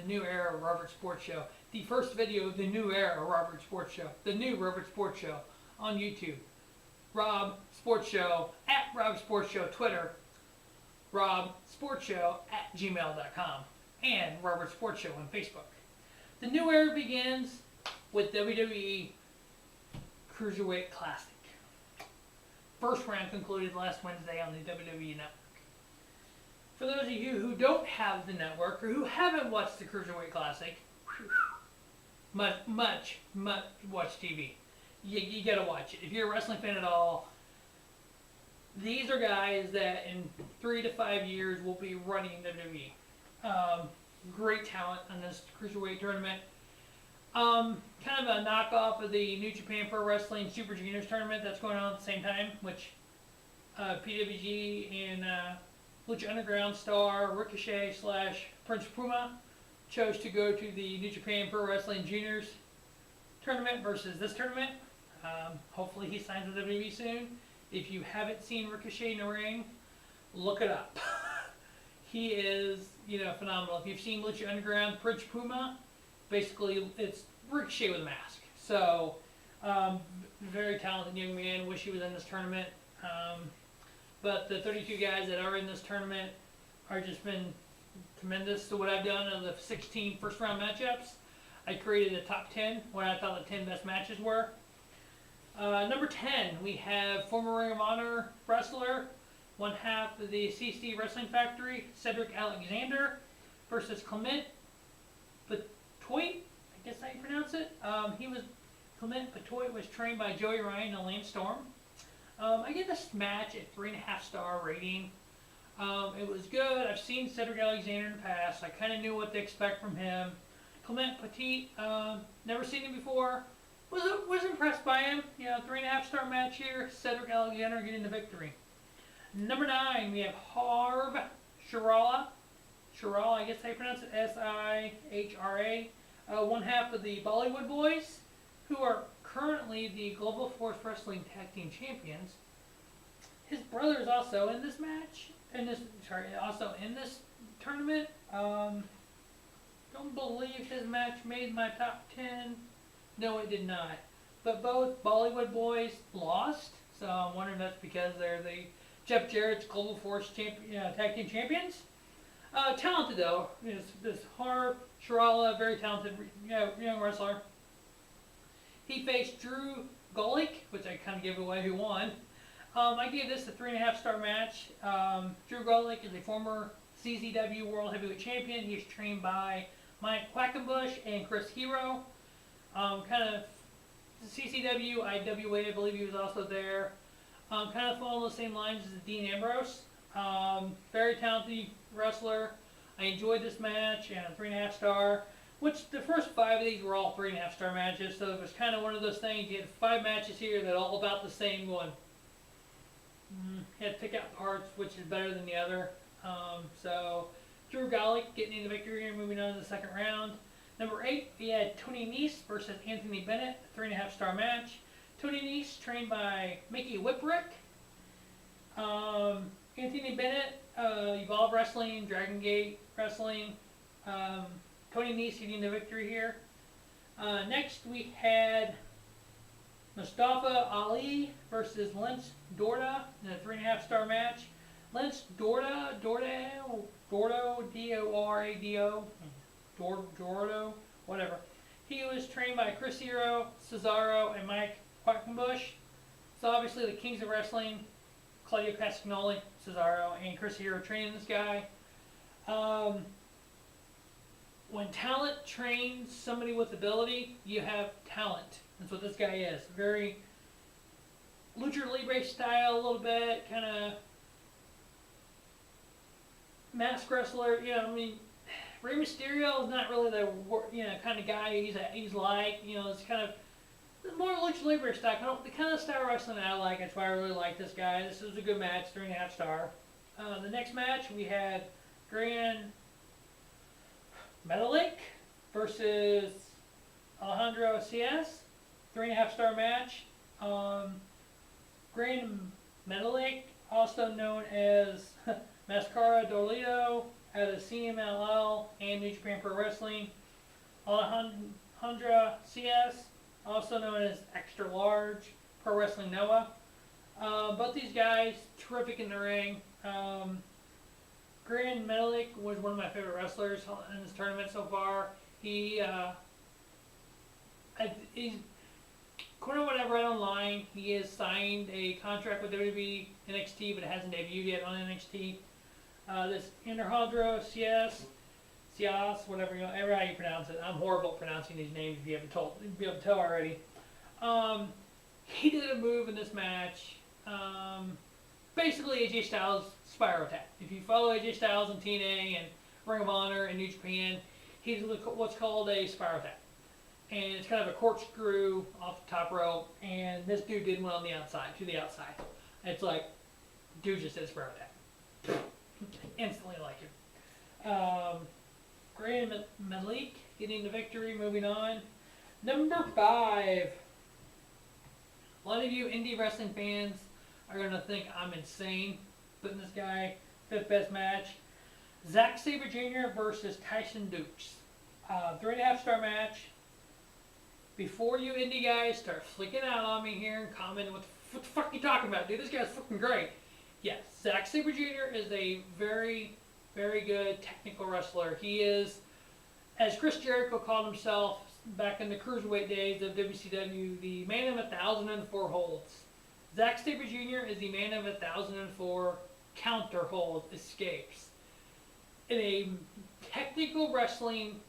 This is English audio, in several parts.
new era of Robert Sports Show. The first video of the new era of Robert Sports Show. The new Robert Sports Show on YouTube. Rob Sports Show at Rob Sports Show Twitter. Rob Sports Show at gmail.com. And Robert Sports Show on Facebook. The new era begins with WWE Cruiserweight Classic. First round concluded last Wednesday on the WWE Network. For those of you who don't have the network or who haven't watched the Cruiserweight Classic, much watch TV. You gotta watch it. If you're a wrestling fan at all, these are guys that in 3 to 5 years will be running WWE. Great talent on this Cruiserweight tournament. Kind of a knockoff of the New Japan Pro Wrestling Super Juniors tournament that's going on at the same time, which PWG and Lucha Underground star Ricochet / Prince Puma chose to go to the New Japan Pro Wrestling Juniors tournament versus this tournament. Hopefully he signs with WWE soon. If you haven't seen Ricochet in the ring, look it up. He is, phenomenal. If you've seen Lucha Underground, Prince Puma, basically it's Ricochet with a mask. So, very talented young man. Wish he was in this tournament. But the 32 guys that are in this tournament are just been tremendous. So what I've done of the 16 first round matchups, I created a top 10, what I thought the 10 best matches were. Number 10, we have former Ring of Honor wrestler, one half of the CC Wrestling Factory, Cedric Alexander, versus Clement Batoit, I guess how you pronounce it. Clement Batoit was trained by Joey Ryan and Lance Storm. I give this match a 3.5 star rating. It was good. I've seen Cedric Alexander in the past. I kind of knew what to expect from him. Clement Petit, never seen him before. Was impressed by him. 3.5 star match here. Cedric Alexander getting the victory. Number 9, we have Harv Shirala. Shirala, I guess how you pronounce it. Sihra. One half of the Bollywood Boys, who are currently the Global Force Wrestling Tag Team Champions. His brother is also in this match. Also in this tournament. Don't believe his match made my top 10. No, it did not. But both Bollywood Boys lost, so I'm wondering if that's because they're the Jeff Jarrett's Global Force Tag Team Champions. Talented though. This Harv Shirala, very talented young wrestler. He faced Drew Golick, which I kind of gave away who won. I gave this a 3.5 star match. Drew Golick is a former CZW World Heavyweight Champion. He is trained by Mike Quackenbush and Chris Hero. Kind of CCW, IWA, I believe he was also there. Kind of following the same lines as Dean Ambrose. Very talented wrestler. I enjoyed this match and a 3.5 star. Which the first 5 of these were all 3.5 star matches, so it was kind of one of those things. You had 5 matches here that are all about the same one. You had to pick out parts, which is better than the other. So Drew Golick getting the victory here, moving on to the second round. Number 8, we had Tony Nese versus Anthony Bennett, 3.5 star match. Tony Nese trained by Mickey Whipwreck. Anthony Bennett, Evolve Wrestling, Dragon Gate Wrestling. Tony Nese getting the victory here. Next we had Mustafa Ali versus Lance Dorda in a 3.5 star match. Lance Dordo, D-O-R-A-D-O, Dordo, whatever. He was trained by Chris Hero, Cesaro, and Mike Quackenbush. So obviously the Kings of Wrestling, Claudio Castagnoli, Cesaro, and Chris Hero training this guy. When talent trains somebody with ability, you have talent. That's what this guy is. Very Lucha Libre style a little bit, kind of mask wrestler. Rey Mysterio is not really the kind of guy he's like. It's kind of more Lucha Libre style. The kind of style wrestling I like. That's why I really like this guy. This was a good match, 3.5 star. The next match we had Grand Metalik versus Alejandro CS, 3.5 star match. Grand Metalik, also known as Mascara Dolito, out of CMLL and New Japan Pro Wrestling. Alejandra CS, also known as Extra Large, Pro Wrestling Noah. Both these guys, terrific in the ring. Grand Metalik was one of my favorite wrestlers in this tournament so far. He's, according to what I've read online, he has signed a contract with WWE NXT, but it hasn't debuted yet on NXT. This Alejandro CS, whatever how you pronounce it. I'm horrible at pronouncing these names. If you haven't be able to tell already. He did a move in this match. Basically, AJ Styles spiral attack. If you follow AJ Styles in TNA and Ring of Honor and New Japan, he did what's called a spiral attack, and it's kind of a corkscrew off the top rope. And this dude did one on the outside to the outside. It's like, dude just did a spiral attack. Instantly like it. Grand Malik getting the victory. Moving on. Number 5. A lot of you indie wrestling fans are going to think I'm insane putting this guy 5th best match. Zack Sabre Jr. versus Tyson Dukes. 3.5 star match. Before you indie guys start flicking out on me here and commenting, what the fuck are you talking about, dude? This guy's fucking great. Yes, Zack Sabre Jr. is a very, very good technical wrestler. He is, as Chris Jericho called himself back in the cruiserweight days of WCW, the man of 1,004 holds. Zack Sabre Jr. is the man of 1,004 counter hold escapes. In a technical wrestling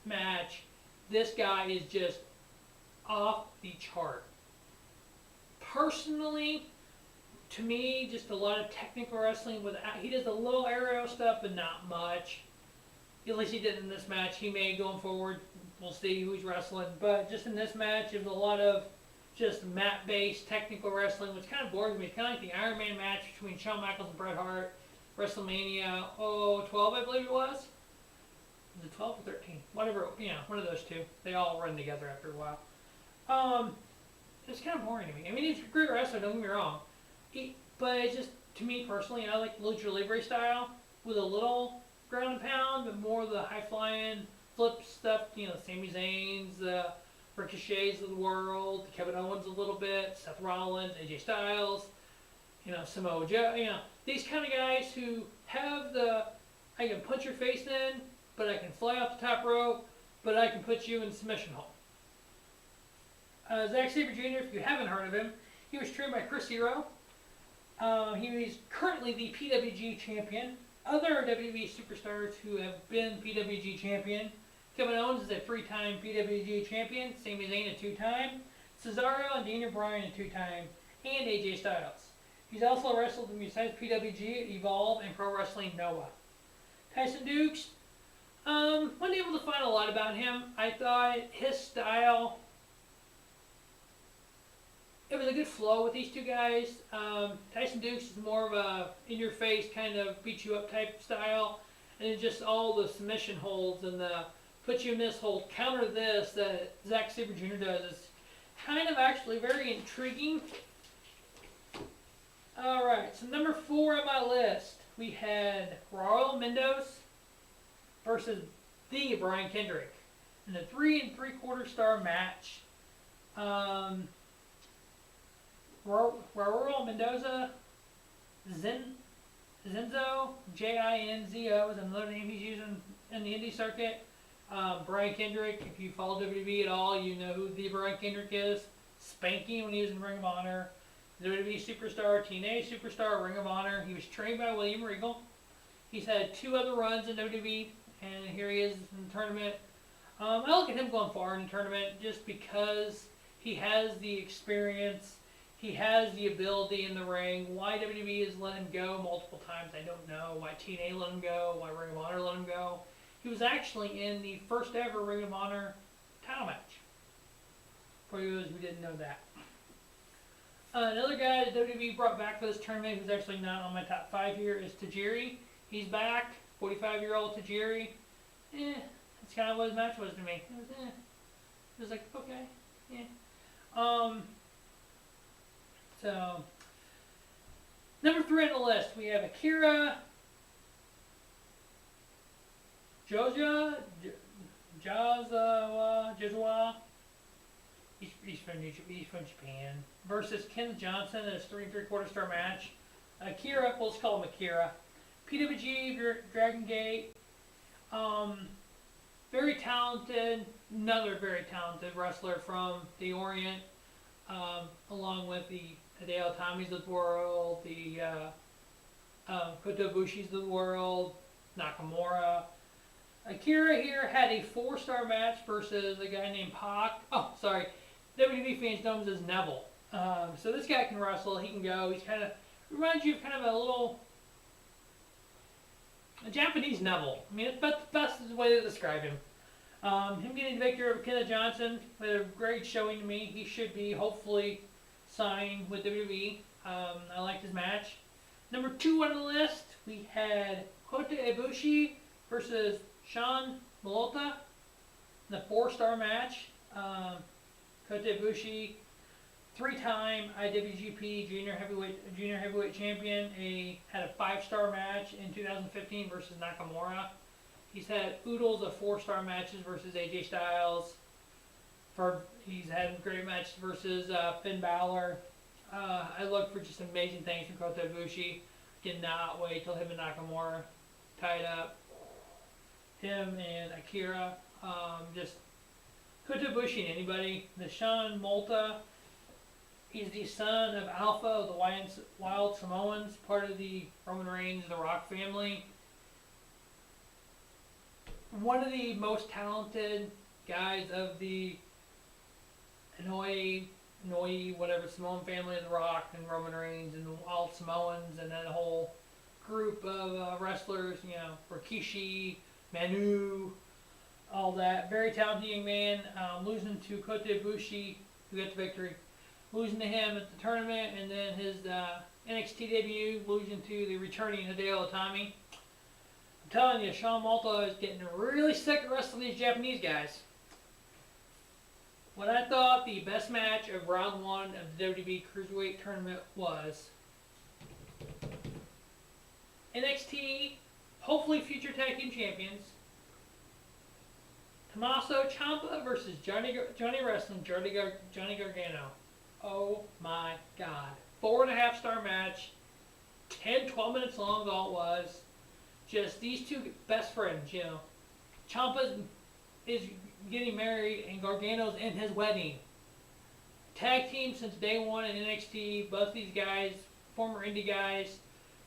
match, this guy is just off the chart. Personally, to me, just a lot of technical wrestling. He does a little aerial stuff, but not much. At least he did in this match. He may going forward. We'll see who's wrestling. But just in this match, it was a lot of just mat-based technical wrestling, which kind of bores me. It's kind of like the Iron Man match between Shawn Michaels and Bret Hart, WrestleMania 12, I believe it was. Was it 12 or 13? Whatever, one of those two. They all run together after a while. It's kind of boring to me. I mean, he's a great wrestler, don't get me wrong. But it's just, to me personally, I like Lucha Libre style with a little ground and pound, but more of the high-flying flip stuff, Sami Zayn's, the Ricochets of the world, Kevin Owens a little bit, Seth Rollins, AJ Styles, Samoa Joe, these kind of guys who have I can punch your face in, but I can fly off the top rope, but I can put you in submission hold. Zack Sabre Jr., if you haven't heard of him, he was trained by Chris Hero. He is currently the PWG champion. Other WWE superstars who have been PWG champion: Kevin Owens is a 3-time PWG champion, Sami Zayn a 2-time, Cesaro and Daniel Bryan a 2-time, and AJ Styles. He's also wrestled besides PWG, Evolve, and Pro Wrestling Noah. Tyson Dukes, wasn't able to find a lot about him. I thought his style, it was a good flow with these two guys. Tyson Dukes is more of a in-your-face kind of beat-you-up type style, and then just all the submission holds and the put you in this hold, counter this that Zack Sabre Jr. does is kind of actually very intriguing. Alright, so number 4 on my list, we had Raul Mendoza versus the Brian Kendrick in a 3 3/4 star match. Raul Mendoza, Zinzo, Jinzo is another name he's using in the indie circuit. Brian Kendrick, if you follow WWE at all, you know who the Brian Kendrick is. Spanking when he was in Ring of Honor. WWE superstar, TNA superstar, Ring of Honor. He was trained by William Regal. He's had 2 other runs in WWE, and here he is in the tournament. I look at him going far in the tournament just because he has the experience. He has the ability in the ring. Why WWE has let him go multiple times, I don't know. Why TNA let him go. Why Ring of Honor let him go. He was actually in the first ever Ring of Honor title match. For those who didn't know that. Another guy that WWE brought back for this tournament who's actually not on my top 5 here is Tajiri. He's back. 45-year-old Tajiri. That's kind of what his match was to me. It was like, okay. So, number 3 on the list, we have Akira Joja, Jazwa, he's from Japan, versus Ken Johnson in his 3 3/4 star match. Akira, we'll just call him Akira. PWG, Dragon Gate, very talented, another very talented wrestler from the Orient, along with the Hideo Itami's of the world, the Kota Ibushi's of the world, Nakamura. Akira here had a 4-star match versus a guy named Pac. Oh, sorry. WWE fans know him as Neville. So this guy can wrestle. He can go. He's kind of reminds you of kind of a Japanese Neville. I mean, that's the best way to describe him. Him getting the victory over Kenneth Johnson with a great showing to me. He should be hopefully signed with WWE. I liked his match. Number 2 on the list, we had Kota Ibushi versus Sean Malota in the 4-star match. Kota Ibushi, 3-time IWGP Junior Heavyweight Champion. Had a 5-star match in 2015 versus Nakamura. He's had oodles of 4-star matches versus AJ Styles. He's had great matches versus Finn Balor. I look for just amazing things from Kota Ibushi. Cannot wait till him and Nakamura tied up. Him and Akira. Just Kota Ibushi and anybody. The Sean Malta. He's the son of Alpha of the Wild Samoans, part of the Roman Reigns, The Rock family. One of the most talented guys of the Inouye, whatever, Samoan family of The Rock and Roman Reigns and the Wild Samoans, and then a whole group of wrestlers, Rikishi, Manu, all that. Very talented young man. Losing to Kota Ibushi, who got the victory. Losing to him at the tournament, and then his NXT debut, losing to the returning Hideo Itami. I'm telling you, Sean Malta is getting really sick of wrestling these Japanese guys. What I thought the best match of round 1 of the WWE Cruiserweight Tournament was NXT, hopefully future tag team champions, Tommaso Ciampa versus Johnny Gargano. Oh my God. 4.5-star match, 10-12 minutes long all it was. Just these two best friends, Ciampa is getting married and Gargano's in his wedding. Tag team since day 1 in NXT. Both these guys, former indie guys.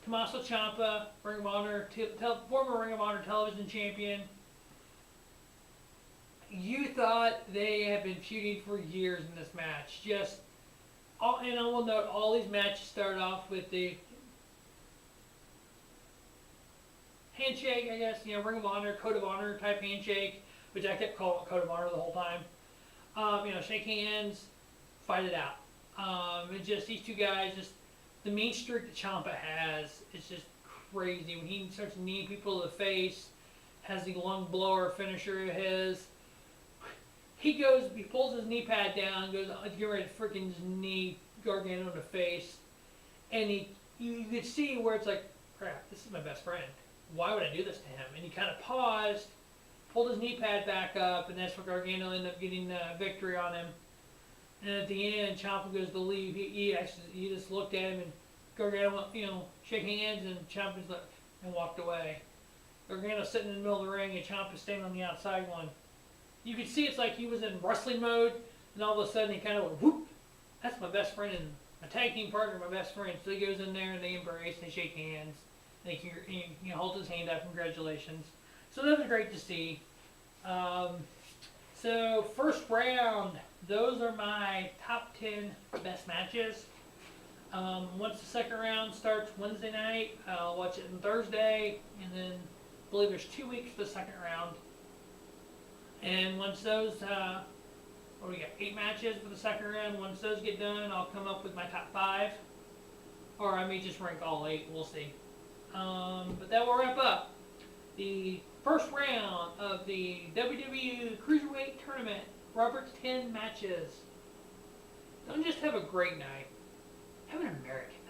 Tommaso Ciampa, Ring of Honor, former Ring of Honor television champion. You thought they had been feuding for years in this match. And I will note, all these matches start off with the handshake, I guess, Ring of Honor, Code of Honor type handshake, which I kept calling it Code of Honor the whole time. Shake hands, fight it out. It's just these two guys, just the mean streak that Ciampa has, it's just crazy. When he starts kneeing people to the face, has the lung blower finisher of his. He pulls his knee pad down, goes get ready to freaking knee Gargano in the face, and you could see where it's like, crap, this is my best friend. Why would I do this to him? And he kind of paused, pulled his knee pad back up, and that's where Gargano ended up getting the victory on him. And at the end, Ciampa goes to leave. He just looked at him, and Gargano went, shaking hands, and Ciampa's like, and walked away. Gargano's sitting in the middle of the ring, and Ciampa's standing on the outside one. You could see it's like he was in wrestling mode, and all of a sudden he kind of went, whoop, that's my best friend, and my tag team partner, my best friend. So he goes in there, and they embrace, and they shake hands, and he holds his hand out, congratulations. So that was great to see. So first round, those are my top 10 best matches. Once the second round starts Wednesday night, I'll watch it on Thursday, and then I believe there's 2 weeks for the second round. And once those, what do we got, 8 matches for the second round, once those get done, I'll come up with my top 5. Or I may just rank all 8, we'll see. But that will wrap up the first round of the WWE Cruiserweight Tournament. Robert's 10 matches. Don't just have a great night, have an American